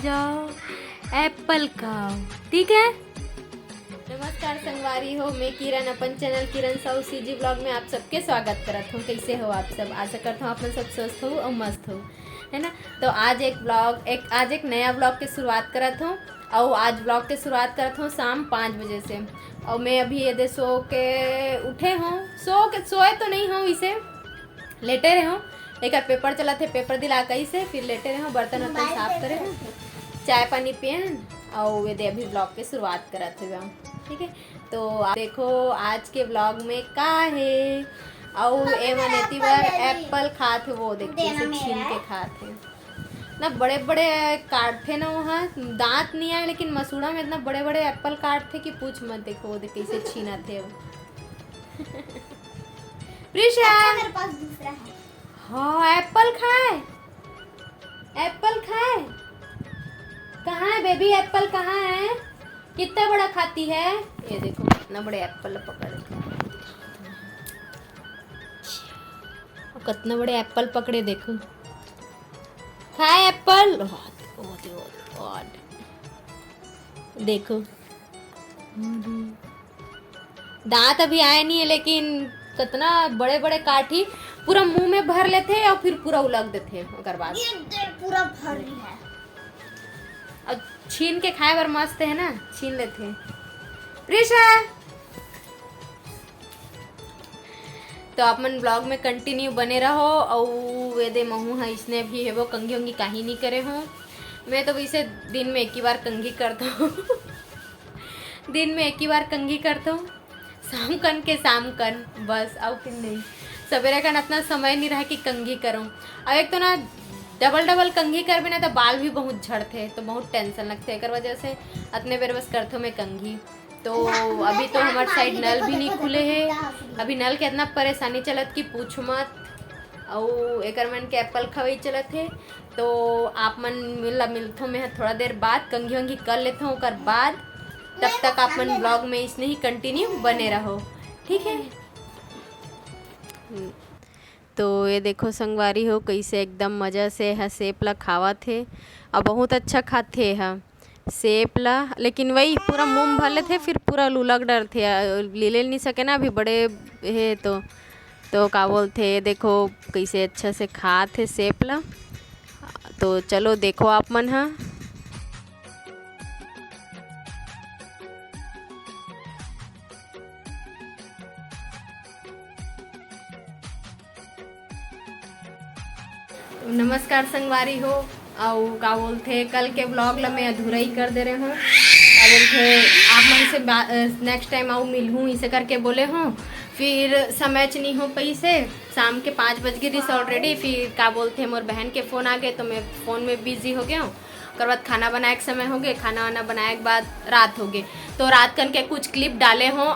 जाओ, एप्पल खाओ, ठीक है। नमस्कार संगवारी हो, मैं किरण अपन चैनल किरण साहू सीजी ब्लॉग में आप सबके स्वागत करत हूँ। कैसे हो आप सब? आशा करता हूँ आप सब स्वस्थ हो और मस्त हो, है ना। तो आज एक नया ब्लॉग की शुरुआत करत हूँ। और आज ब्लॉग की शुरुआत करत हूँ शाम 5 बजे से। और मैं अभी ये सो के उठे हूँ, सोए तो नहीं हूँ, इसे लेटे रहे हूँ। एक पेपर चला थे, पेपर दिला कहीं से फिर लेटे रहे हूँ, बर्तन वर्तन साफ करे हूँ, चाय पानी पियन और ये अभी ब्लॉग की शुरुआत करत थे। ठीक है, तो आप देखो आज के ब्लॉग में का है। और एवं एतिवर एप्पल खाते, वो देखते इसे छीन के खाते ना, बड़े बड़े काट थे ना वहाँ, दांत नहीं आए लेकिन मसूड़ा में इतना बड़े बड़े एप्पल काट थे कि पूछ मत। देखो वो देख कैसे छीना थे वो। प्रिशा मेरे पास दूसरा है। हाँ एप्पल खाए, एप्पल खाए। कहाँ है बेबी, एप्पल कहाँ है? कितना बड़ा खाती है? ये देखो कितना बड़े एप्पल पकड़े, कितना बड़े एप्पल पकड़े देखो। खाए एप्पल, देखो दांत अभी आए नहीं है लेकिन कितना बड़े बड़े काठी पूरा मुंह में भर लेते और फिर पूरा उलग देते ओकर बाद। ये पूरा भर रही है। और छीन के खाए बार मस्त है ना, छीन लेते। प्रिशा तो आप मन ब्लॉग में कंटिन्यू बने रहो। और वे दे महू है, इसने भी है वो कंघी उंगी काही नहीं करे हूँ। मैं तो वैसे दिन में एक ही बार कंघी करता हूँ। दिन में एक ही बार कंघी करता हूँ, शाम कन बस। और फिर नहीं, सवेरे का इतना समय नहीं रहा कि कंघी करूँ। और एक तो ना डबल कंघी कर भी ना तो बाल भी बहुत झड़ते, तो बहुत टेंशन लगते है। एक वजह से अतने बेर बस करते मैं कंघी। तो अभी तो हमारे साइड नल भी नहीं खुले हैं, अभी नल के इतना परेशानी चलत कि पूछ मत। और एक मन के एप्पल खवई चलत है। तो आप मन मिलथो मैं थोड़ा देर बाद कंघी वंघी कर लेता हूँ, ओकर बाद तब तक आप मन ब्लॉग में इसने ही कंटिन्यू बने रहो, ठीक है। तो ये देखो संगवारी हो कैसे एकदम मज़ा से है सेब ला खावा थे, और बहुत अच्छा खाते है सेब ला। लेकिन वही पूरा मुंह भर लेते, फिर पूरा लुलक डर थे, ले नहीं सके ना, अभी बड़े है तो का बोलते देखो कैसे अच्छा से खाते सेब ला। तो चलो देखो आप मन हा। नमस्कार संगवारी हो। और का बोलते कल के ब्लॉग ला मैं अधूरा ही कर दे रहे हूँ। क्या बोलते आप मन से नेक्स्ट टाइम आऊँ मिलूँ इसे करके बोले हूँ, फिर समय च नहीं हो पाई से। शाम के 5 बज गई थी ऑलरेडी। फिर क्या बोलते मोर बहन के फ़ोन आ गए तो मैं फ़ोन में बिजी हो गया हूँ। उसके बाद खाना बनाए के समय हो गए, खाना वाना बनाए के बाद रात हो गए। तो रात करके कुछ क्लिप डाले हों।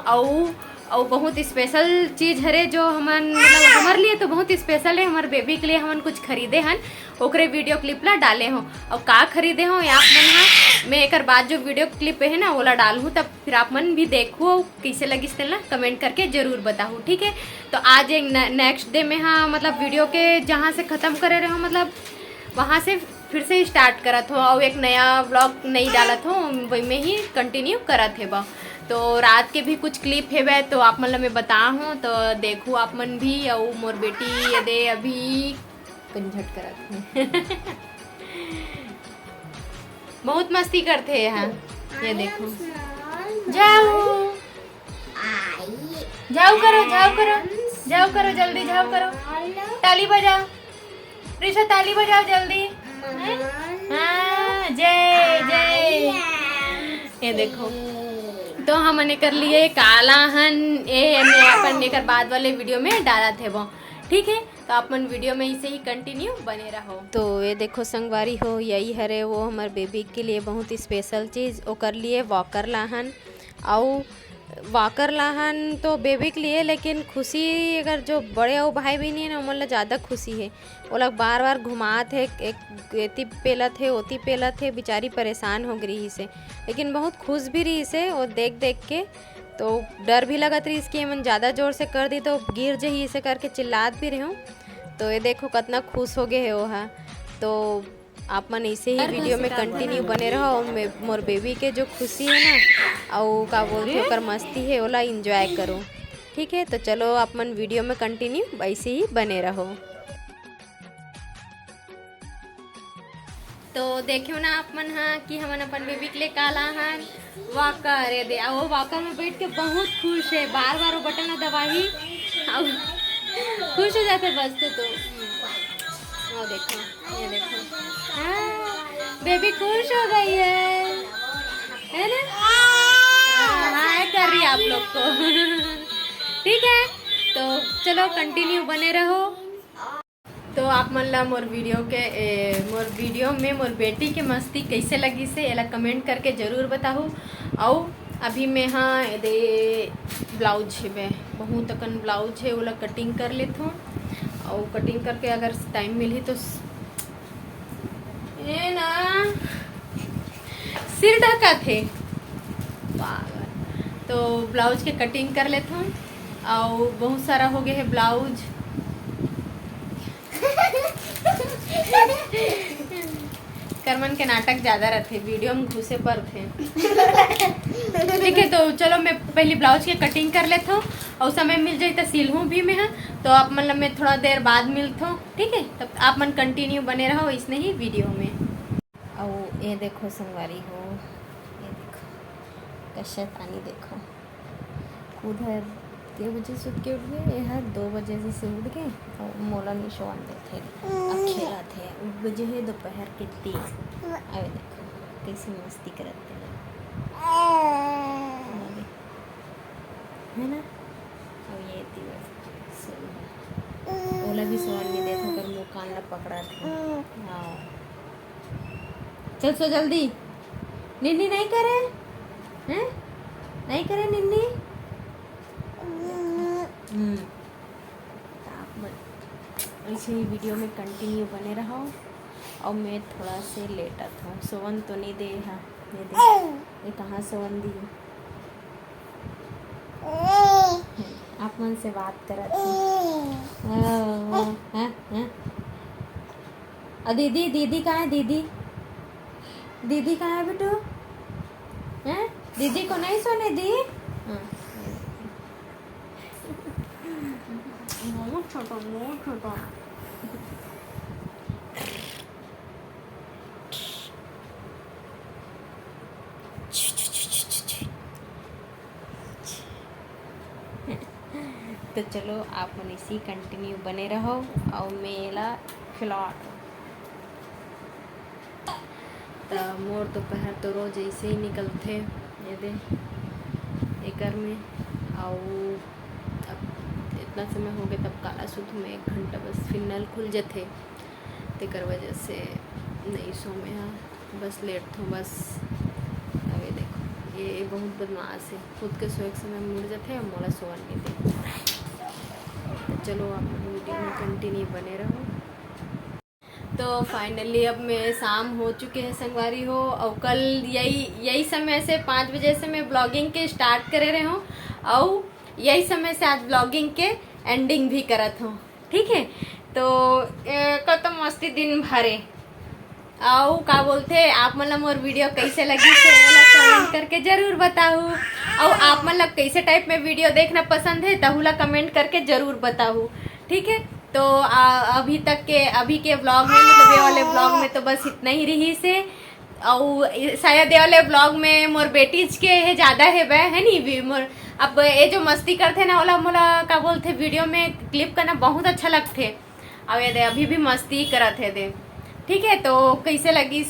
और बहुत स्पेशल चीज़ हरे जो हमन मतलब हमारे लिए तो बहुत स्पेशल है, हमारे बेबी के लिए हमन कुछ खरीदे हन, ओकरे वीडियो क्लिप ला डाले हो। और का खरीदे हो आप मन हा, मैं एक बाद जो वीडियो क्लिप है ना ओला डाल हूँ, तब फिर आप मन भी देखो कैसे लगी ना, कमेंट करके ज़रूर बताओ, ठीक है। तो आज एक नेक्स्ट डे में हाँ मतलब वीडियो के जहाँ से ख़त्म करे रहे हो, मतलब वहाँ से फिर से स्टार्ट करत हो। और एक नया ब्लॉग नहीं डालत हो, वही में ही कंटिन्यू करत है बा। तो रात के भी कुछ क्लिप है वह, तो आप मतलब मैं बता हूँ तो देखो आप मन भी। और मोर बेटी ये दे अभी कंझट करत है। बहुत मस्ती करते हैं यहाँ, ये देखो। जाओ जाओ करो जल्दी, जाओ करो, ताली बजाओ प्रिशा, ताली बजाओ जल्दी। हाँ जय जय। ये देखो तो हमने कर लिए काला हन, ये मैं अपन लेकर बाद वाले वीडियो में डाला थे वो, ठीक है। तो अपन वीडियो में इसे ही कंटिन्यू बने रहो। तो ये देखो संगवारी हो, यही हरे वो हमारे बेबी के लिए बहुत स्पेशल चीज़, वो कर लिए वॉकर लाहन। और वॉकर लाहन तो बेबी के लिए, लेकिन खुशी अगर जो बड़े हो भाई भी नहीं है ना, उमन ज़्यादा खुशी है। वो लोग बार बार घुमात है, एक एती पेलत है ओती पेलत है, बेचारी परेशान हो गई इसे, लेकिन बहुत खुश भी रही इसे वो देख देख के। तो डर भी लगत रही इसकी, मन ज़्यादा ज़ोर से कर दी तो गिर जही, इसे करके चिल्लात भी रही हूँ। तो ये देखो कितना खुश हो गए है वो। हाँ तो आप मन ऐसे ही वीडियो में कंटिन्यू बने रहो और मोर बेबी के जो खुशी है ना और का बोलते ओकर मस्ती है ओला एंजॉय करो। ठीक है, तो चलो आप मन वीडियो में कंटिन्यू ऐसे ही बने रहो। तो देखियो ना आप मन हाँ कि हमन अपन बेबी के लिए काला हन वॉकर है दे वो वॉकर में बैठ के बहुत खुश है, बार बार वो बटन दबाही और खुश हो जाते बस तो वो देखो ये देखो हाँ बेबी खुश हो गई है ना। हाय कर रही है आप लोग को। ठीक है, तो चलो कंटिन्यू बने रहो। तो आप मन ला मोर वीडियो में मोर बेटी के मस्ती कैसे लगी से एला कमेंट करके ज़रूर बताओ। और अभी मैं हाँ दे ब्लाउज है बहुत अकन ब्लाउज है ओला कटिंग कर लेता हूँ और कटिंग करके अगर टाइम मिली तो ये ना सिर ढका थे पागल। तो ब्लाउज के कटिंग कर लेता हूँ और बहुत सारा हो गया है ब्लाउज। करमन के नाटक ज्यादा रहते वीडियो में घुसे पर थे। ठीक है, तो चलो मैं पहले ब्लाउज के कटिंग कर लेता हूँ और समय मिल जाए तो सिलूँ भी मैं हाँ तो आप मतलब मैं थोड़ा देर बाद मिलता हूँ। ठीक है, तब आप मन कंटिन्यू बने रहो इसने ही वीडियो में। और ये देखो संगवारी हो ये देखो कशैतानी देखो उधर 3 बजे से उठ के उठ गए यहाँ 2 बजे से उठ गए और मोला निशो आते थे खेला थे 1 बजे है दोपहर के 3। अरे देखो कैसी मस्ती करते हैं है ना। और ये दिवस ओला भी सोन नहीं देता कर मुँह कान ला पकड़ा था। हाँ चल सो जल्दी। निन्नी नहीं करे हैं नहीं करे निन्नी। ऐसे ही वीडियो में कंटिन्यू बने रहो और मैं थोड़ा से लेटा था सोवन तो नहीं दे। हाँ ये दे ये कहाँ सोवन दी आप मन से बात करत दीदी दीदी कहाँ है दीदी दीदी कहाँ है बेटू हैं दीदी को नहीं सोने दी। बहुत छोटा तो चलो आप मन इसी कंटिन्यू बने रहो और मेला खिला तो मोर दोपहर तो रोज ऐसे ही निकलते ये दे एकर में। और अब इतना समय हो गया तब काला सूत में 1 घंटा बस फिर नल खुल जाते तेकर वजह से नहीं सो में हाँ बस लेट हूँ बस। अब ये देखो ये बहुत बदमाश है खुद के सोए के समय मुड़ जाते और मोला सोवन नहीं दे। तो चलो आप वीडियो में कंटिन्यू बने रहो। तो फाइनली अब मैं शाम हो चुके हैं संगवारी हो और कल यही समय से 5 बजे से मैं ब्लॉगिंग के स्टार्ट करे रहे हूँ और यही समय से आज ब्लॉगिंग के एंडिंग भी करत हूँ। ठीक है, तो कत मस्ती दिन भरे आओ का बोलते आप मतलब मोर वीडियो कैसे लगी से कमेंट करके ज़रूर बताओ। और आप मतलब कैसे टाइप में वीडियो देखना पसंद है तहुला कमेंट करके ज़रूर बताओ। ठीक है, तो अभी के व्लॉग में मतलब ये वाले व्लॉग में तो बस इतना ही रही से। और शायद ये वाले व्लॉग में मोर बेटीज के है ज़्यादा है वह है नहीं मोर अब ये जो मस्ती करते ना ओला मोला का बोलते वीडियो में क्लिप करना बहुत अच्छा लगते। अब ये दे अभी भी मस्ती करत है दे। ठीक है, तो कैसे लगी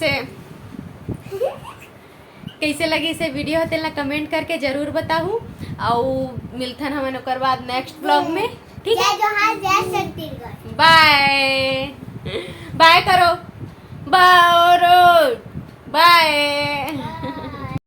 से वीडियो होते ना कमेंट करके ज़रूर बताऊँ और मिलथन हमें ओकर बाद नेक्स्ट ब्लॉग में। ठीक है, बाय बाय करो बाय।